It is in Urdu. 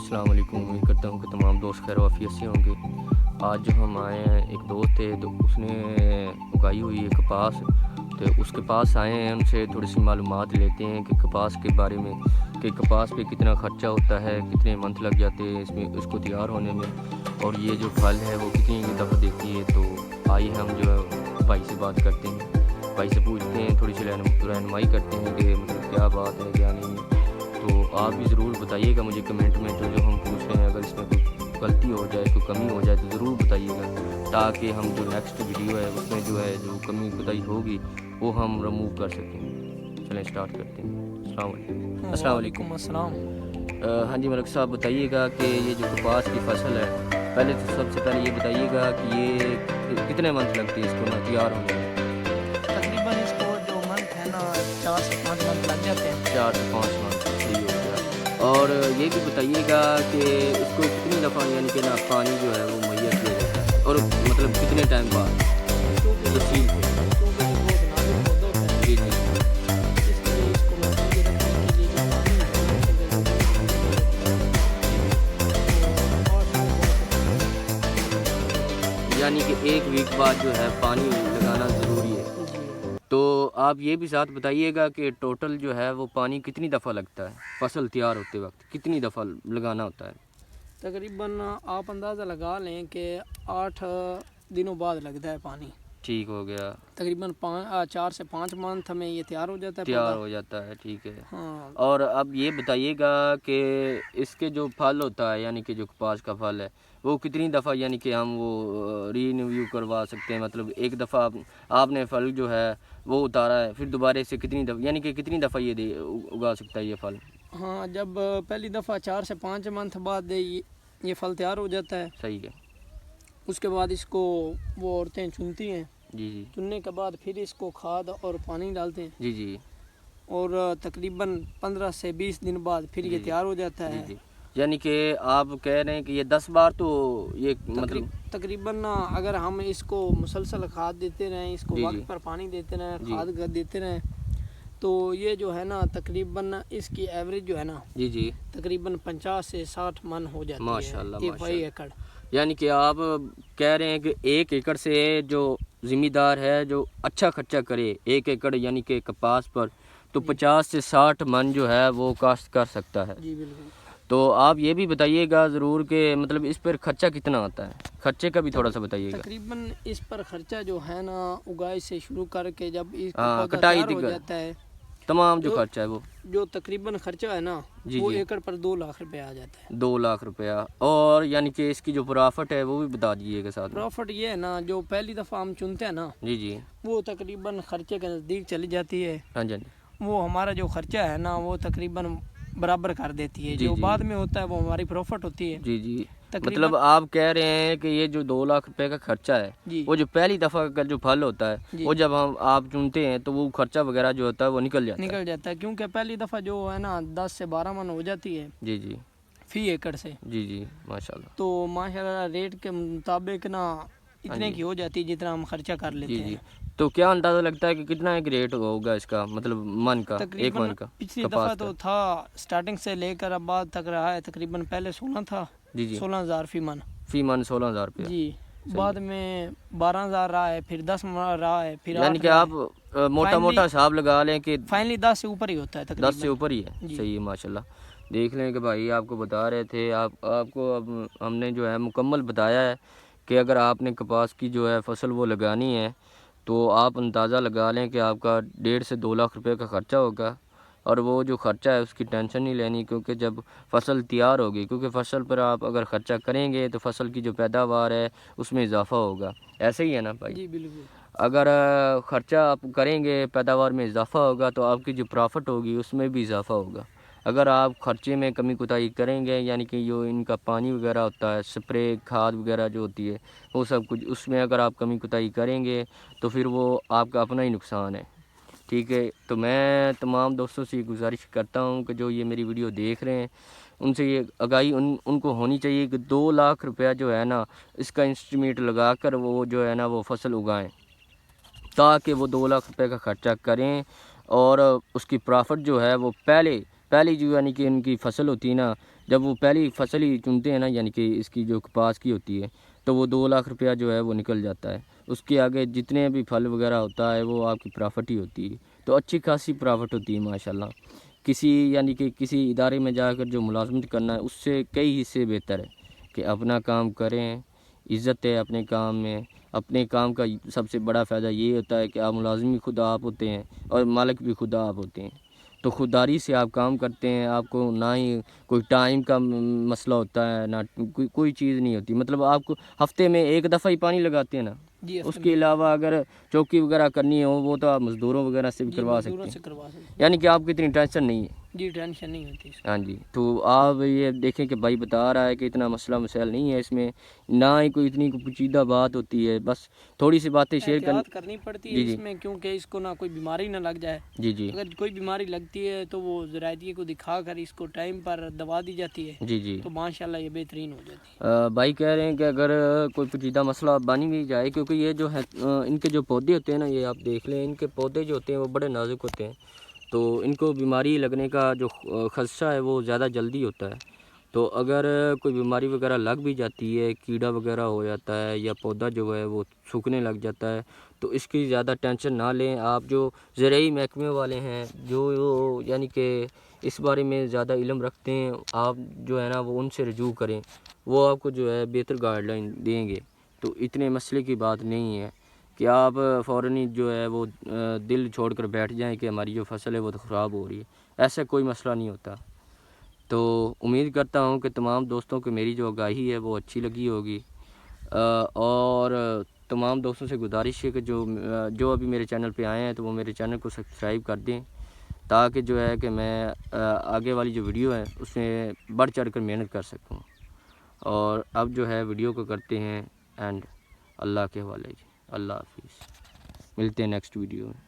السلام علیکم، امید کرتا ہوں کہ تمام دوست خیر و عافیت سے ہوں گے۔ آج جو ہم آئے ہیں، ایک دوست تھے تو اس نے اگائی ہوئی ہے کپاس، تو اس کے پاس آئے ہیں، ان سے تھوڑی سی معلومات لیتے ہیں کہ کپاس کے بارے میں، کہ کپاس پہ کتنا خرچہ ہوتا ہے، کتنے منتھ لگ جاتے ہیں اس کو تیار ہونے میں، اور یہ جو پھل ہے وہ کتنی دفعہ دیتی ہے۔ تو آئیے ہم جو ہے بھائی سے بات کرتے ہیں، بھائی سے پوچھتے ہیں، تھوڑی سی رہنمائی کرتے ہیں کہ مطلب کیا بات ہے کیا نہیں ہے۔ تو آپ بھی ضرور بتائیے گا مجھے کمنٹ میں جو ہم پوچھ رہے ہیں، اگر اس میں کوئی غلطی ہو جائے، کوئی کمی ہو جائے تو ضرور بتائیے گا، تاکہ ہم جو نیکسٹ ویڈیو ہے اس میں جو ہے جو کمی کوتاہی ہوگی وہ ہم ریموو کر سکیں۔ چلیں اسٹارٹ کرتے ہیں۔ السلام علیکم۔ السلام علیکم۔ ہاں جی ملک صاحب، بتائیے گا کہ یہ جو کپاس کی فصل ہے، پہلے تو سب سے پہلے یہ بتائیے گا کہ یہ کتنے منتھ لگتے ہیں اس کو تیار ہونے میں؟ تقریباً اس کو جو منتھ ہے نا 4 سے 5 منتھ لگ جاتے ہیں۔ 4 سے 5 منتھ صحیح ہو گیا۔ اور یہ بھی بتائیے گا کہ اس کو کتنی دفعہ یعنی کہ نا پانی جو ہے وہ مہیا کیا جاتا ہے، اور مطلب کتنے ٹائم بعد تفصیل سے؟ جی جی یعنی کہ 1 ویک بعد جو ہے پانی لگانا ضروری ہے۔ تو آپ یہ بھی ساتھ بتائیے گا کہ ٹوٹل جو ہے وہ پانی کتنی دفعہ لگتا ہے فصل تیار ہوتے وقت، کتنی دفعہ لگانا ہوتا ہے؟ تقریباً آپ اندازہ لگا لیں کہ 8 دنوں بعد لگتا ہے پانی۔ ٹھیک ہو گیا۔ تقریباً 4 سے 5 منتھ میں یہ تیار ہو جاتا ہے، تیار ہو جاتا ہے، ٹھیک ہے۔ ہاں۔ اور اب یہ بتائیے گا کہ اس کے جو پھل ہوتا ہے، یعنی کہ جو کپاس کا پھل ہے، وہ کتنی دفعہ یعنی کہ ہم وہ رینیو کروا سکتے ہیں؟ مطلب ایک دفعہ آپ نے پھل جو ہے وہ اتارا ہے، پھر دوبارہ سے کتنی دفعہ یعنی کہ کتنی دفعہ یہ اگا سکتا ہے یہ پھل؟ ہاں، جب پہلی دفعہ 4 سے 5 منتھ بعد یہ پھل تیار ہو جاتا ہے، صحیح ہے۔ اس کے بعد اس کو وہ عورتیں چنتی ہیں، جی جی۔ چننے کے بعد پھر اس کو کھاد اور پانی ڈالتے ہیں، جی جی۔ اور تقریباً 15 سے 20 دن بعد پھر یہ تیار ہو جاتا ہے۔ جی، یعنی کہ آپ کہہ رہے ہیں کہ یہ 10 بار تو یہ مطلب تقریباً اگر ہم اس کو مسلسل کھاد دیتے رہیں، اس کو وقت پر پانی دیتے رہیں، کھاد دیتے رہیں، تو یہ جو ہے نا تقریباً اس کی ایوریج جو ہے نا جی جی تقریباً 50 سے 60 من ہو جاتی ہے، ماشاءاللہ۔ ایکڑ۔ یعنی کہ آپ کہہ رہے ہیں کہ 1 ایکڑ سے جو ذمہ دار ہے جو اچھا خرچہ کرے 1 ایکڑ یعنی کہ کپاس پر، تو 50 سے 60 من جو ہے وہ کاشت کر سکتا ہے۔ جی بالکل۔ تو آپ یہ بھی بتائیے گا ضرور کہ مطلب اس پر خرچہ کتنا آتا ہے، خرچے کا بھی تھوڑا سا بتائیے گا۔ تقریباً اس پر خرچہ جو ہے نا اگائی سے شروع کر کے جب اس کٹائی تیار ہو جاتا ہے، تمام جو خرچہ ہے وہ جو تقریباً خرچہ ہے نا وہ ایکڑ پر 2 لاکھ روپے آ جاتا ہے۔ 2 لاکھ روپیہ۔ اور یعنی کہ اس کی جو پرافٹ ہے وہ بھی بتا دیجیے گا ساتھ میں۔ پرافٹ یہ ہے نا، جو پہلی دفعہ ہم چنتے ہیں نا، جی جی، وہ تقریباً خرچے کے نزدیک چلی جاتی ہے۔ ہاں جی، وہ ہمارا جو خرچہ ہے نا وہ تقریباً برابر کر دیتی ہے، جو بعد میں ہوتا ہے وہ ہماری پروفٹ ہوتی ہے۔ جی جی۔ مطلب آپ کہہ رہے ہیں کہ یہ جو 2 لاکھ روپے کا خرچہ ہے، وہ جو پہلی دفعہ کا جو پھل ہوتا ہے، وہ جب آپ چنتے ہیں تو وہ خرچہ وغیرہ جو ہوتا ہے وہ نکل جاتا ہے، کیونکہ پہلی دفعہ جو ہے نا 10 سے 12 من ہو جاتی ہے جی جی فی ایکڑ سے۔ جی جی ماشاءاللہ۔ تو ماشاءاللہ ریٹ کے مطابق نا اتنے کی ہو جاتی ہے جتنا ہم خرچہ کر لیتے ہیں۔ تو کیا اندازہ لگتا ہے کہ کتنا ایک ریٹ ہوگا اس کا، مطلب من کا، 1 من کا؟ پچھلی دفعہ تو تھا سٹارٹنگ سے لے کر اب بعد تک رہا ہے، تقریباً پہلے 16 تھا، 16,000 فی من۔ فی من 16,000 روپیہ؟ جی، بعد میں 12,000 رہا ہے، پھر 10 رہا ہے، پھر یعنی کہ آپ موٹا موٹا حساب لگا لیں کہ فائنلی 10 سے اوپر ہی ہوتا ہے، تقریباً 10 سے اوپر ہی ہے۔ صحیح ہے ماشاءاللہ۔ دیکھ لیں کہ بھائی آپ کو بتا رہے تھے، آپ کو اب ہم نے جو ہے مکمل بتایا ہے کہ اگر آپ نے کپاس کی جو ہے فصل وہ لگانی ہے تو آپ اندازہ لگا لیں کہ آپ کا 1.5 سے 2 لاکھ روپے کا خرچہ ہوگا، اور وہ جو خرچہ ہے اس کی ٹینشن نہیں لینی، کیونکہ جب فصل تیار ہوگی، کیونکہ فصل پر آپ اگر خرچہ کریں گے تو فصل کی جو پیداوار ہے اس میں اضافہ ہوگا، ایسے ہی ہے نا بھائی؟ جی بالکل۔ اگر خرچہ آپ کریں گے پیداوار میں اضافہ ہوگا تو آپ کی جو پرافٹ ہوگی اس میں بھی اضافہ ہوگا۔ اگر آپ خرچے میں کمی کوتاہی کریں گے، یعنی کہ جو ان کا پانی وغیرہ ہوتا ہے، سپرے کھاد وغیرہ جو ہوتی ہے وہ سب کچھ، اس میں اگر آپ کمی کوتاہی کریں گے تو پھر وہ آپ کا اپنا ہی نقصان ہے، ٹھیک ہے؟ تو میں تمام دوستوں سے گزارش کرتا ہوں کہ جو یہ میری ویڈیو دیکھ رہے ہیں ان سے یہ آگاہی ان کو ہونی چاہیے کہ 2 لاکھ روپیہ جو ہے نا اس کا انسٹیمیٹ لگا کر وہ جو ہے نا وہ فصل اگائیں، تاکہ وہ 2 لاکھ روپے کا خرچہ کریں اور اس کی پرافٹ جو ہے وہ پہلی جو یعنی کہ ان کی فصل ہوتی ہے نا، جب وہ پہلی فصل ہی چنتے ہیں نا، یعنی کہ اس کی جو کپاس کی ہوتی ہے، تو وہ 2 لاکھ روپیہ جو ہے وہ نکل جاتا ہے. اس کے آگے جتنے بھی پھل وغیرہ ہوتا ہے وہ آپ کی پرافٹ ہی ہوتی ہے. تو اچھی خاصی پرافٹ ہوتی ہے ماشاءاللہ. یعنی کہ کسی ادارے میں جا کر جو ملازمت کرنا ہے اس سے کئی حصے بہتر ہے کہ اپنا کام کریں. عزت ہے اپنے کام میں. اپنے کام کا سب سے بڑا فائدہ یہ ہوتا ہے کہ آپ ملازم بھی خود آپ ہوتے ہیں اور مالک بھی خود آپ ہوتے ہیں. تو خودداری سے آپ کام کرتے ہیں. آپ کو نہ ہی کوئی ٹائم کا مسئلہ ہوتا ہے، نہ کوئی چیز نہیں ہوتی. مطلب آپ کو ہفتے میں 1 دفعہ ہی پانی لگاتے ہیں نا. جی اس کے علاوہ اگر چوکی وغیرہ کرنی ہو وہ تو آپ مزدوروں وغیرہ سے بھی کروا سکتے ہیں. کروا سکتے ہیں. یعنی کہ آپ کو اتنی ٹینشن نہیں ہے. جی ٹینشن نہیں ہوتی. ہاں جی. تو آپ یہ دیکھیں کہ بھائی بتا رہا ہے کہ اتنا مسئلہ مسائل نہیں ہے اس میں، نہ ہی کوئی اتنی پیچیدہ بات ہوتی ہے. بس تھوڑی سی باتیں شیئر کرنی پڑتی ہے اس میں، کیونکہ اس کو نہ کوئی بیماری نہ لگ جائے. جی جی. اگر کوئی بیماری لگتی ہے تو وہ ذرائعی کو دکھا کر اس کو ٹائم پر دوا دی جاتی ہے. جی جی. تو ماشاءاللہ یہ بہترین ہو جاتی ہے. بھائی کہہ رہے ہیں کہ اگر کوئی پیچیدہ مسئلہ بانی بھی جائے، کیونکہ یہ جو ہے ان کے جو پودے ہوتے ہیں نا، یہ آپ دیکھ لیں، ان کے پودے جو ہوتے ہیں وہ بڑے نازک ہوتے ہیں. تو ان کو بیماری لگنے کا جو خدشہ ہے وہ زیادہ جلدی ہوتا ہے. تو اگر کوئی بیماری وغیرہ لگ بھی جاتی ہے، کیڑا وغیرہ ہو جاتا ہے یا پودا جو ہے وہ سوکھنے لگ جاتا ہے، تو اس کی زیادہ ٹینشن نہ لیں. آپ جو زرعی محکمے والے ہیں، جو یعنی کہ اس بارے میں زیادہ علم رکھتے ہیں، آپ جو ہے نا وہ ان سے رجوع کریں. وہ آپ کو جو ہے بہتر گائیڈ لائن دیں گے. تو اتنے مسئلے کی بات نہیں ہے کہ آپ فوراً جو ہے وہ دل چھوڑ کر بیٹھ جائیں کہ ہماری جو فصل ہے وہ تو خراب ہو رہی ہے. ایسا کوئی مسئلہ نہیں ہوتا. تو امید کرتا ہوں کہ تمام دوستوں کو میری جو آگاہی ہے وہ اچھی لگی ہوگی، اور تمام دوستوں سے گزارش ہے کہ جو ابھی میرے چینل پہ آئے ہیں تو وہ میرے چینل کو سبسکرائب کر دیں، تاکہ جو ہے کہ میں آگے والی جو ویڈیو ہے اس میں بڑھ چڑھ کر محنت کر سکوں. اور اب جو ہے ویڈیو کو کرتے ہیں اینڈ اللہ کے حوالے. جی اللہ حافظ. ملتے ہیں نیکسٹ ویڈیو میں.